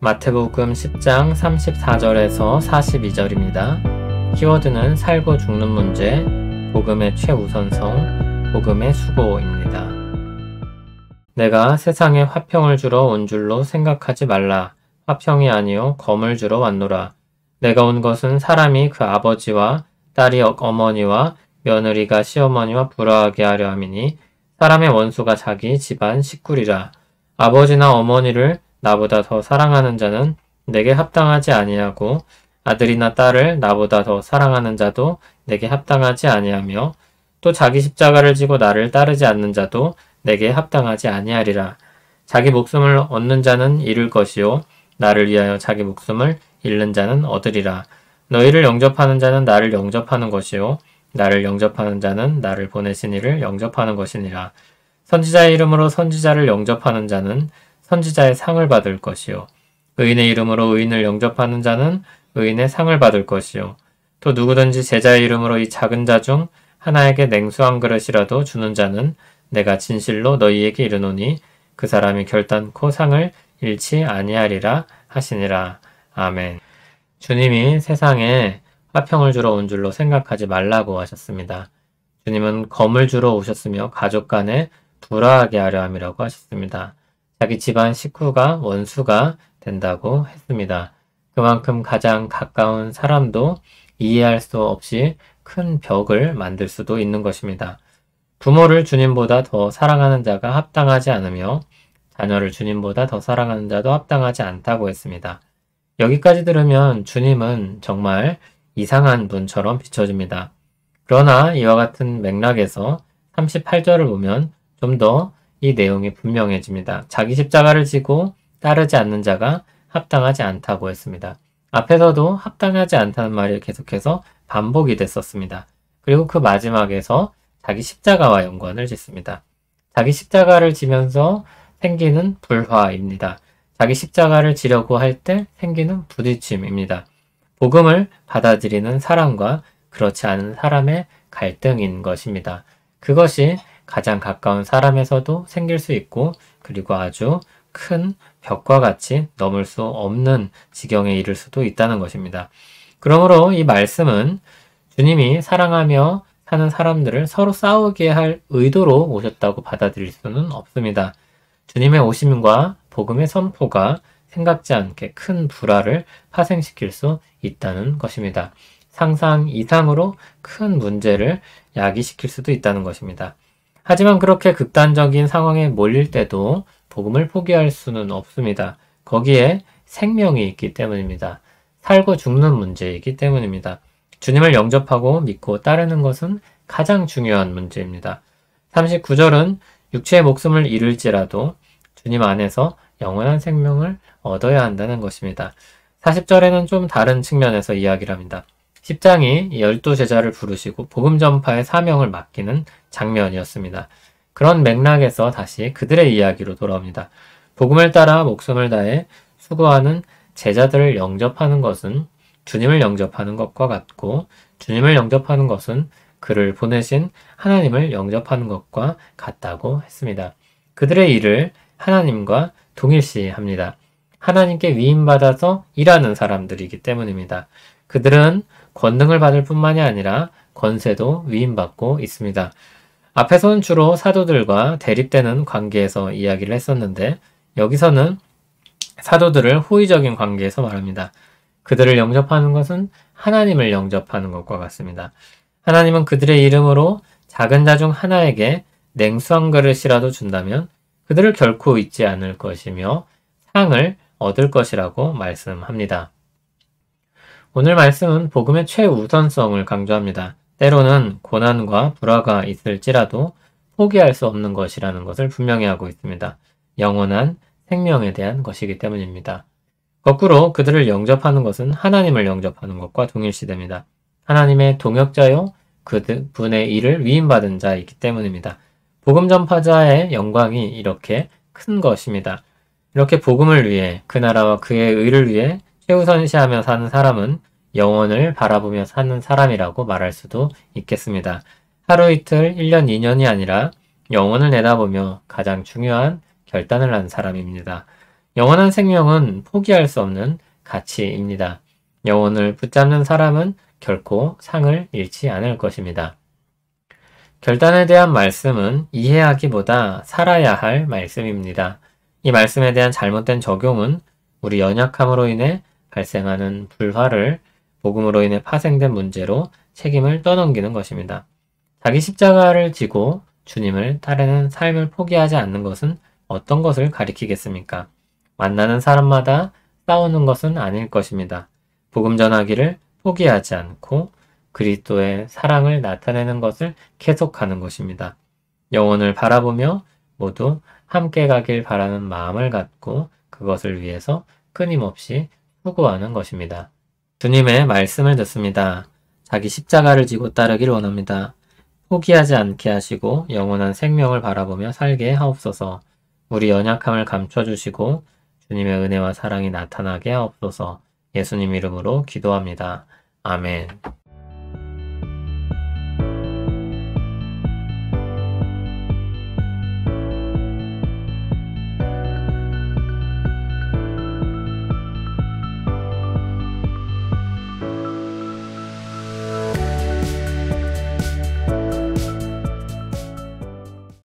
마태복음 10장 34절에서 42절입니다. 키워드는 살고 죽는 문제, 복음의 최우선성, 복음의 수고입니다. 내가 세상에 화평을 주러 온 줄로 생각하지 말라. 화평이 아니요 검을 주러 왔노라. 내가 온 것은 사람이 그 아버지와 딸이 어머니와 며느리가 시어머니와 불화하게 하려 함이니 사람의 원수가 자기 집안 식구리라. 아버지나 어머니를 나보다 더 사랑하는 자는 내게 합당하지 아니하고 아들이나 딸을 나보다 더 사랑하는 자도 내게 합당하지 아니하며 또 자기 십자가를 지고 나를 따르지 않는 자도 내게 합당하지 아니하리라. 자기 목숨을 얻는 자는 잃을 것이요 나를 위하여 자기 목숨을 잃는 자는 얻으리라. 너희를 영접하는 자는 나를 영접하는 것이요 나를 영접하는 자는 나를 보내신 이를 영접하는 것이니라. 선지자의 이름으로 선지자를 영접하는 자는 선지자의 상을 받을 것이요 의인의 이름으로 의인을 영접하는 자는 의인의 상을 받을 것이요 또 누구든지 제자의 이름으로 이 작은 자 중 하나에게 냉수 한 그릇이라도 주는 자는 내가 진실로 너희에게 이르노니 그 사람이 결단코 상을 잃지 아니하리라 하시니라. 아멘. 주님이 세상에 화평을 주러 온 줄로 생각하지 말라고 하셨습니다. 주님은 검을 주러 오셨으며 가족 간에 불화하게 하려 함이라고 하셨습니다. 자기 집안 식구가 원수가 된다고 했습니다. 그만큼 가장 가까운 사람도 이해할 수 없이 큰 벽을 만들 수도 있는 것입니다. 부모를 주님보다 더 사랑하는 자가 합당하지 않으며 자녀를 주님보다 더 사랑하는 자도 합당하지 않다고 했습니다. 여기까지 들으면 주님은 정말 이상한 분처럼 비춰집니다. 그러나 이와 같은 맥락에서 38절을 보면 좀 더 이 내용이 분명해집니다. 자기 십자가를 지고 따르지 않는 자가 합당하지 않다고 했습니다. 앞에서도 합당하지 않다는 말이 계속해서 반복이 됐었습니다. 그리고 그 마지막에서 자기 십자가와 연관을 짓습니다. 자기 십자가를 지면서 생기는 불화입니다. 자기 십자가를 지려고 할 때 생기는 부딪힘입니다. 복음을 받아들이는 사람과 그렇지 않은 사람의 갈등인 것입니다. 그것이 가장 가까운 사람에서도 생길 수 있고 그리고 아주 큰 벽과 같이 넘을 수 없는 지경에 이를 수도 있다는 것입니다. 그러므로 이 말씀은 주님이 사랑하며 사는 사람들을 서로 싸우게 할 의도로 오셨다고 받아들일 수는 없습니다. 주님의 오심과 복음의 선포가 생각지 않게 큰 불화를 파생시킬 수 있다는 것입니다. 상상 이상으로 큰 문제를 야기시킬 수도 있다는 것입니다. 하지만 그렇게 극단적인 상황에 몰릴 때도 복음을 포기할 수는 없습니다. 거기에 생명이 있기 때문입니다. 살고 죽는 문제이기 때문입니다. 주님을 영접하고 믿고 따르는 것은 가장 중요한 문제입니다. 39절은 육체의 목숨을 잃을지라도 주님 안에서 영원한 생명을 얻어야 한다는 것입니다. 40절에는 좀 다른 측면에서 이야기를 합니다. 10장이 12제자를 부르시고 복음 전파의 사명을 맡기는 장면이었습니다. 그런 맥락에서 다시 그들의 이야기로 돌아옵니다. 복음을 따라 목숨을 다해 수고하는 제자들을 영접하는 것은 주님을 영접하는 것과 같고 주님을 영접하는 것은 그를 보내신 하나님을 영접하는 것과 같다고 했습니다. 그들의 일을 하나님과 동일시합니다. 하나님께 위임받아서 일하는 사람들이기 때문입니다. 그들은 권능을 받을 뿐만이 아니라 권세도 위임받고 있습니다. 앞에서는 주로 사도들과 대립되는 관계에서 이야기를 했었는데 여기서는 사도들을 호의적인 관계에서 말합니다. 그들을 영접하는 것은 하나님을 영접하는 것과 같습니다. 하나님은 그들의 이름으로 작은 자 중 하나에게 냉수 한 그릇이라도 준다면 그들을 결코 잊지 않을 것이며 상을 얻을 것이라고 말씀합니다. 오늘 말씀은 복음의 최우선성을 강조합니다. 때로는 고난과 불화가 있을지라도 포기할 수 없는 것이라는 것을 분명히 하고 있습니다. 영원한 생명에 대한 것이기 때문입니다. 거꾸로 그들을 영접하는 것은 하나님을 영접하는 것과 동일시됩니다. 하나님의 동역자요 그분의 일을 위임받은 자이기 때문입니다. 복음 전파자의 영광이 이렇게 큰 것입니다. 이렇게 복음을 위해 그 나라와 그의 의를 위해 최우선시하며 사는 사람은 영원을 바라보며 사는 사람이라고 말할 수도 있겠습니다. 하루 이틀, 1년, 2년이 아니라 영원을 내다보며 가장 중요한 결단을 한 사람입니다. 영원한 생명은 포기할 수 없는 가치입니다. 영혼을 붙잡는 사람은 결코 상을 잃지 않을 것입니다. 결단에 대한 말씀은 이해하기보다 살아야 할 말씀입니다. 이 말씀에 대한 잘못된 적용은 우리 연약함으로 인해 발생하는 불화를 복음으로 인해 파생된 문제로 책임을 떠넘기는 것입니다. 자기 십자가를 지고 주님을 따르는 삶을 포기하지 않는 것은 어떤 것을 가리키겠습니까? 만나는 사람마다 싸우는 것은 아닐 것입니다. 복음 전하기를 포기하지 않고 그리스도의 사랑을 나타내는 것을 계속하는 것입니다. 영혼을 바라보며 모두 함께 가길 바라는 마음을 갖고 그것을 위해서 끊임없이 수고하는 것입니다. 주님의 말씀을 듣습니다. 자기 십자가를 지고 따르길 원합니다. 포기하지 않게 하시고 영원한 생명을 바라보며 살게 하옵소서. 우리 연약함을 감춰주시고 주님의 은혜와 사랑이 나타나게 하옵소서. 예수님 이름으로 기도합니다. 아멘.